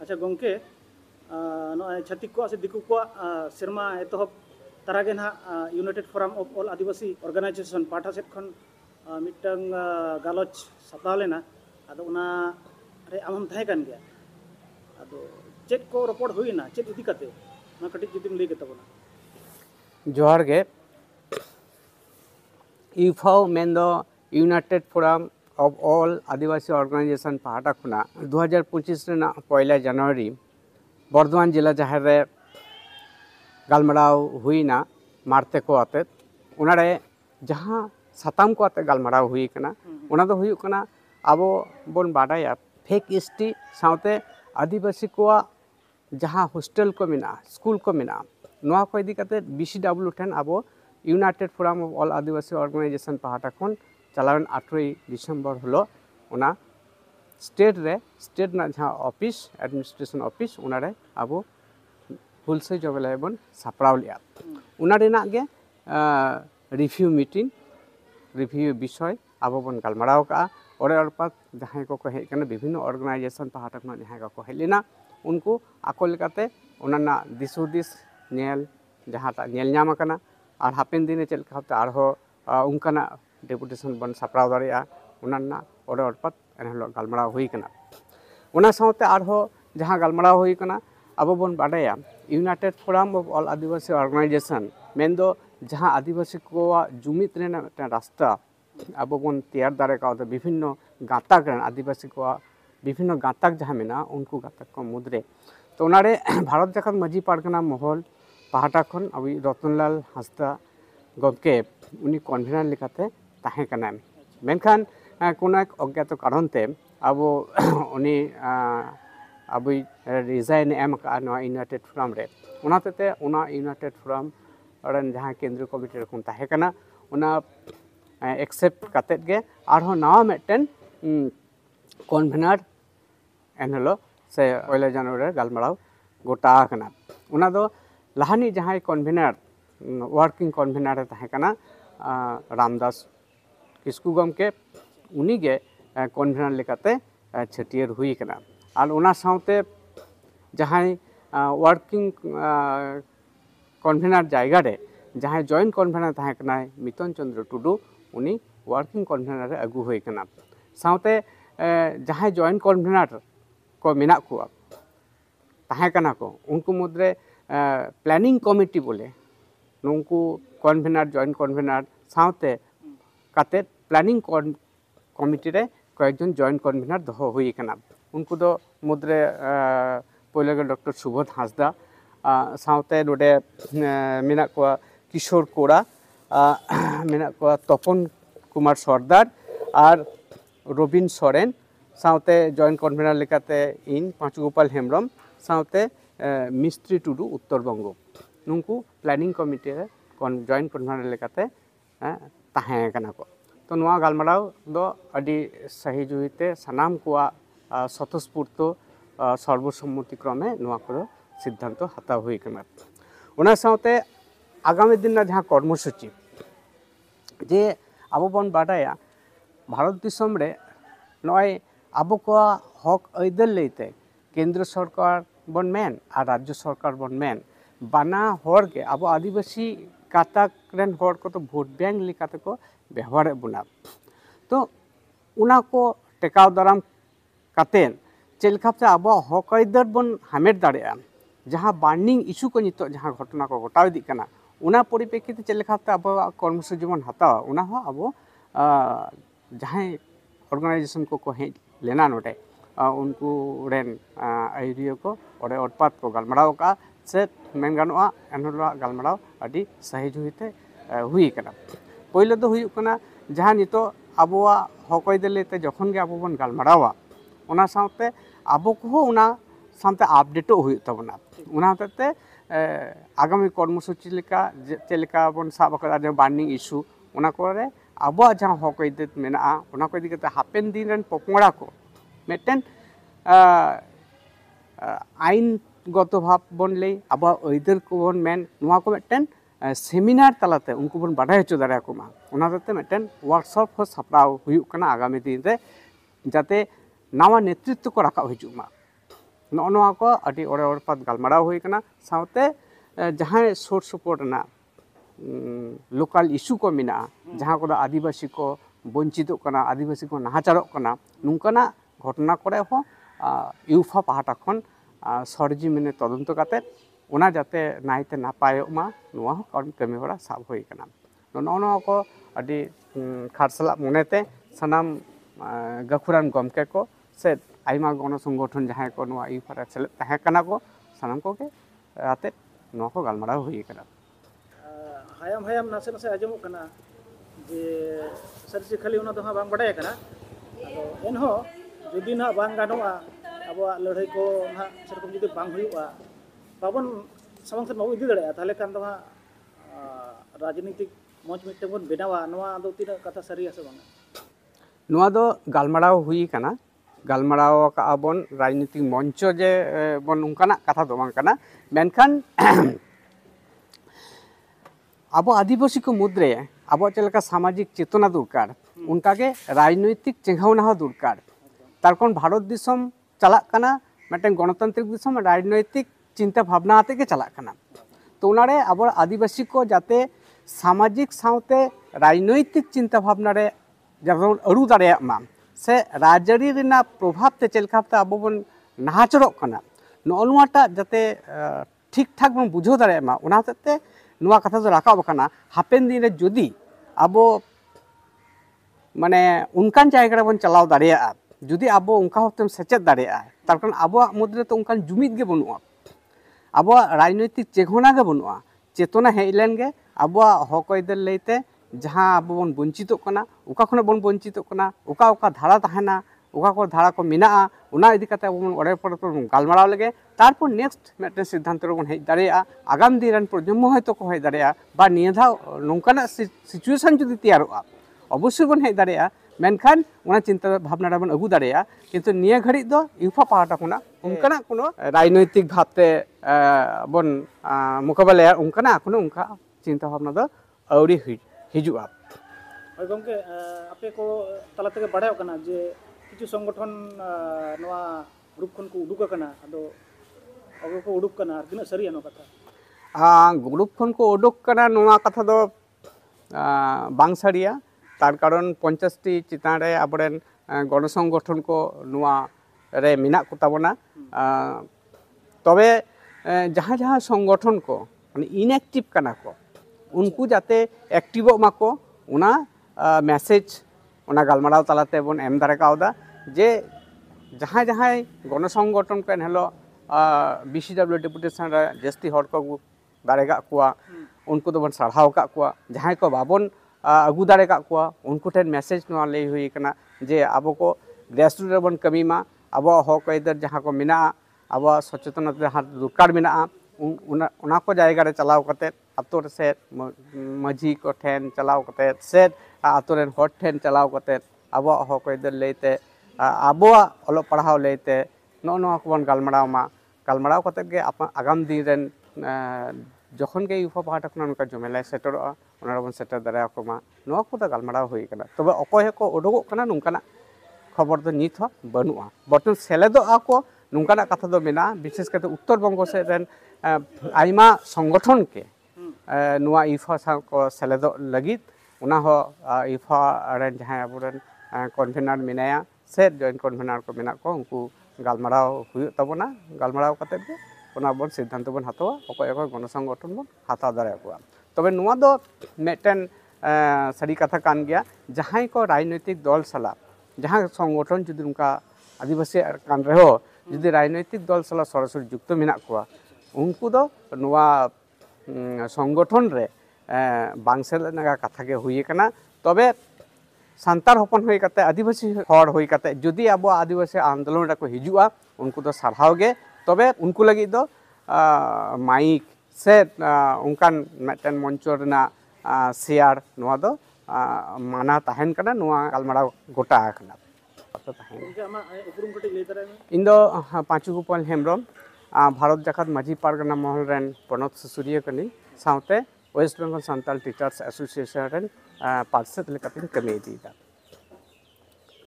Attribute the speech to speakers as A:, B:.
A: अच्छा गोंके नॉय छत्तीक को से दिकु को सिरमा एतहब तारागे ना united forum of all Adivasi organization पाठा सेट खन मिटंग गालोच सप्ताह लेना अदो उना रे आमम थाहे कान गया अदो चेक को रिपोर्ट हुईना चेक इदी कते ना कटी जुदिम लई के तबना
B: जोहार गे यूफाओ मेंदो united forum of all Adivasi organization पाहटा खुना 2025 रेना पहला जनवरी बर्धमान जिला जहार रे गालमराव हुईना मारते को आते उनारे जहां साताम को आते गालमराव हुई कना उना दो हुई कना अब बन बाडाया फेक एसटी साउते आदिवासी को जहां हॉस्टल को मिना स्कूल को मिना नोआ को इदी कते बीसीडब्ल्यू ठेन अब united forum of all Adivasi organization पाहटा खन चलावन 8 दिसंबर हलो उना स्टेट ना जहां ऑफिस एडमिनिस्ट्रेशन ऑफिस उनारे अब हुलसे जबले बन सापड़ाव लिया उनारे ना गे रिव्यू मीटिंग रिव्यू विषय अब बन गालमराव का और अरपात जहां को हे कने विभिन्न ऑर्गेनाइजेशन पाहटा खन जहां को हेलिना उनको आको लेकाते उनाना दिसुदिस नेल जहां ता नेल ᱧᱟᱢ आकना और हापेन दिन चल खाते आरहो उनकाना डेपुटेशन बन सापड़ाव दारिया उनाना और अरपात एनहलो गालमराव हुई कना उना साउते आरहो जहां गालमराव हुई कना अब बन बाडाया united forum of all Adivasi organization मेंदो जहां आदिवासी को जुमित रेना रास्ता अब बन तैयार दारे का विभिन्न गाताक आदिवासी को विभिन्न गाताक जहां मेना उनको गाताक को मुद्रे तो उनारे भारत जाकात माजी पारगना महल पाहटा खन अभी रतनलाल हांसदा गमके उनी कन्वीनर लेकाते ताहे कना मेनखान कोनो एक अज्ञात कारणते अब उनी अभी रिजाइन एम का यूनाइटेड फोरम रे उनाते उना यूनाइटेड फोरम रन जहां केंद्रीय कमिटी रखन ताहे कना उना एक्सेप्ट कातेत गे आरो नवा मेटेन कन्वीनर एनहलो से पहला जनवरी गालमराव गोटा कना उना दो लाहानी जहां कन्वीनर वर्किंग कन्वीनर ताहे कना रामदास किस्कू गमके उनी गे कन्वीनर लेकाते छटियर हुई कना और उना साउते जहां वर्किंग कन्वीनर जायगा रे जहां जॉइंट कन्वीनर ताहे कना मितन चंद्र टुडू उनी वर्किंग कन्वीनर रे अगु हुई कना साउते जहां जॉइंट कन्वीनर को मिना को ताहे कना को उनको मुद्रे प्लानिंग कमिटी बोले नुंकु कन्वीनर जॉइंट कन्वीनर साउते काते प्लानिंग कमिटी रे कयेकजन जॉइंट कन्वीनर दहो हुई कना उनको दो मुद्रे पहले डॉक्टर सुबोध हांसदा साउते नोडे मेना को किशोर कोड़ा मेना को तपन कुमार सरदार और रबिन सोरेन साउते जॉइंट कन्वीनर लेकाते इन पांचगोपाल हेम्ब्रम साउते मिस्त्री टुडू उत्तर बंगो नुंकु प्लानिंग कमिटी रे जॉइंट कन्वीनर लेकाते ताहे कना को तो नोआ गालमराव दो अडी सही जुहिते सनाम को स्वतःस्फूर्त सर्वसम्मति क्रमे नोआ को सिद्धांत हताव हुई कना उना साउते आगामी दिन ना जहां कर्मसूची जे अब बन बाडाया भारत दिसम रे नय अब को हक अइदर लेते केंद्र सरकार बन मेन और राज्य सरकार बन मेन बाना हर के अब आदिवासी गाताक रेन हर को तो भोट बैंक लेकाते को व्यवहार बुना तो उना को टेकाव दाराम कातेन चेलखाते अब हक अइदर बन हामेट दाड़ेया जहां बार्निंग इशू को नितो जहां घटना को घटाव दी कना उना परिप्रेक्षित चेलखाते अब कर्मसूची बन हतावा उना हो अब जहां ऑर्गेनाइजेशन को हे लेना नोटे उनको रेन आइडिया को और अटपात को गालमराव का से मेन गानोआ एनहला गालमराव अडी सही जुहिते हुई कना पहले दो हुई कना जहां नितो अबवा हकय देलेते जखन गे अब बन गालमरावा उना साउते अब को उना सामते अपडेट हुई तबना उना होते आगामी कर्मसूची लेका चेलेका बन साब करा बार्निंग इशू उना कोरे अब जहां हकय दे मेना उना को दिकते हापेन दिन रन पपंगड़ा को मेटेन आईनगत भाव बन ले अब अइदर को बन मेन नोआ को मेटेन सेमिनार तलाते उनको बन बाढ़ाई हचो दाड़ा को मा उना दते मेटेन वर्कशॉप हो सापड़ाव हुयुक कना आगामी दिन रे जाते नवा नेतृत्व को राखा हिजुमा नोआ को अभी ओरे ओरपात गालमाराव हुई कना साउते जहाँ सोर सपोर्ट ना लोकल इशू को मिना जहाँ को आदिवासी को वंचित कना आदिवासी को नाहाचारों कना नुंकना घटना करे हो यूफा पाहटा खन सरजी मेने तदंत काते ओना जाते नाइते नापाय मा नुआ कमी हरा साब हुई कना नोआ को अभी खारसला मनेते सनाम गखुरान गमके को से आइमा गण संगठन जहाँ को नुआ यूफा सेलेद तहे कना को सनाम को के आते नुआ को गालमाराव हुई कना
A: हायाम हायाम नासे नासे आजमो कना जे सरसी खाली उना दो बांग बडाय कना आदो एनहो जुदी ना बांग गानोआ आबो लड़ाई को ना सरकम जुदी बांग हुआ बाबन समंग से बाबू इदी दड़े ताले कान दो राजनीतिक मंच मिटे बन बेनावा नोआ दो तीन कथा सरी आसे बांग
B: नुआ दो गालमाराव हुई कना गालमाराव का बन राजनीतिक मंच जे बन उनकाना कथा दो बांग कना मेनखान अब आदिवासी को मुद्रे अब चलका सामाजिक चेतना दरकार उनका के राजनैतिक चेघावना दरकार तारकन भारत दिसम चला कना मिट्टन गणतांत्रिक दिसम राजनैतिक चिंता भावना आते के चला कना तो उनारे अब आदिवासी को जाते सामाजिक सावते राजनैतिक चिंता भावना रे जब अरु दाड़े मा से राजरी रिना प्रभाव ते चलकाते अब बन नाहाचरों कना नोनुआटा जाते ठीक ठाक बन बुझो दाड़े मा उना हतेते नुआ कथा जो राकाब कना हापेन दिन रे जदि आबो माने उनकान जायगा बन चलाव दाड़ेया जुदी आबो उनका हतेम सेचेद दाड़ेया तारकन आबो मुद्रे तो उनकान जुमिद गे बनुआ आबो राजनैतिक चेघोना गे बनुआ चेतना हेलेन गे आबो हकइदर लेते जहां आबो बन वंचित कना उका खने बन वंचित कना उका उका धारा तहना उका को धारा को मिना उना इदी कते बन ओरे पर गालमाराव लगे तारपर नेक्स्ट मेटे सिद्धांत बन हेज दाड़ेया आगाम दिन प्रजन्म हयतो को हेज दाड़ेया बा नियधा नोंकाना सिचुएशन जुदी तैयारोआ अवश्य बन हेज दाड़ेया मेनखान उना चिंता भावना बन अगु दाड़ेया किंतु निया घड़ी दो यूफा पाहटा खुना उनकाना कोनो राजनैतिक भावते बन मुकाबला उनकाना कोनो उनका चिंता भावना दो औरी हिजुआ
A: ओय गमके आपे को तलाते के बाड़ाय कना जे किछु संगठन नवा ग्रुप खन को उडुक कना आदो अगो को उडुक कना तिना सरी अनो कथा
B: ग्रुप खन को उडुक कना नवा कथा दो बांग सरिया तार कारण 50 टी चितान रे आबरेन गण संगठन को नवा रे मिना को ताबना तबे जहां जहां संगठन को माने इनएक्टिव कना को उनको जाते एक्टिव माको उना मैसेज उना गालमाराव तलाते बन एम दारे कावदा जे जहाँ जहाँ गण संगठन को हेलो बीसीडब्ल्यू डेपुटेशन रे जस्ती हर को दारे का कुआ उनको तो बन सराहाव का कुआ जहाँ को बाबन अगु दारे का कुआ उनको ठेन मैसेज नवा ले हुई कना जे आबो को ग्रेसरूट बन कमी मा आबो हक इधर जहाँ को मिना आबो सचेतनता हाथ दुकार मिना उना को जायगा रे चलाव कते आतो से मझी को ठेन चलाव कते से आतो रेन हर ठेन चलाव कते आबो हक इधर लेते आबो अलो पढ़ाव लेते नो को बन गालमाराव कते गे आगाम दिन रेन जखन के यूफा पाहटा खन उनका जमेला सेटरोआ उना बन सेटर दारा को मा नो को गालमाराव हुई कना तबे अकय को उडगो कना नुंकाना खबर दो नित हो बनुआ बर्तन सेलेदो आको नुंकाना कथा दो मेना विशेष करते उत्तर बंग से रेन आइमा संगठन के नुआ यूफा को सेलेदो लगित उना हो यूफा रेन जहां अबरेन कन्वेनर मिनाया से जॉइंट कन्वेनर को मेना को उनको गालमाराव हुई तबना गालमाराव कते बे उना बन सिद्धांत बन हतवा अकय अकय गण संगठन बन हता दारे को तबे नुआ दो मेटेन सरी कथा कान गया जहां को राजनीतिक दल सला जहाँ संगठन जुदी उनका आदिवासी कान रहो जुदी राजनैतिक दल सला सरासरि युक्त मेना को उनको दो नुआ संगठन रे बांगसेल नगा कथा के हुई कना तबे सांतार हपन हुई कते आदिवासी हर हुई कते जुदी अब आदिवासी आंदोलन को हिजुआ उनको तो साराव गे तबे उनको लगी दो माइक से उनकान मेटन मंचो रेना शेयर नुआ दो माना तहन कना नुआ गालमाराव गोटा कना इन दो पाँचू गोपाल हेम्ब्रम भारत जाकात माझी पारगना महल रेन प्रणत सुसुरिया कनी साउते west Bengal Santal teachers association रेन पार्षद लेकातिन कमी दी दा।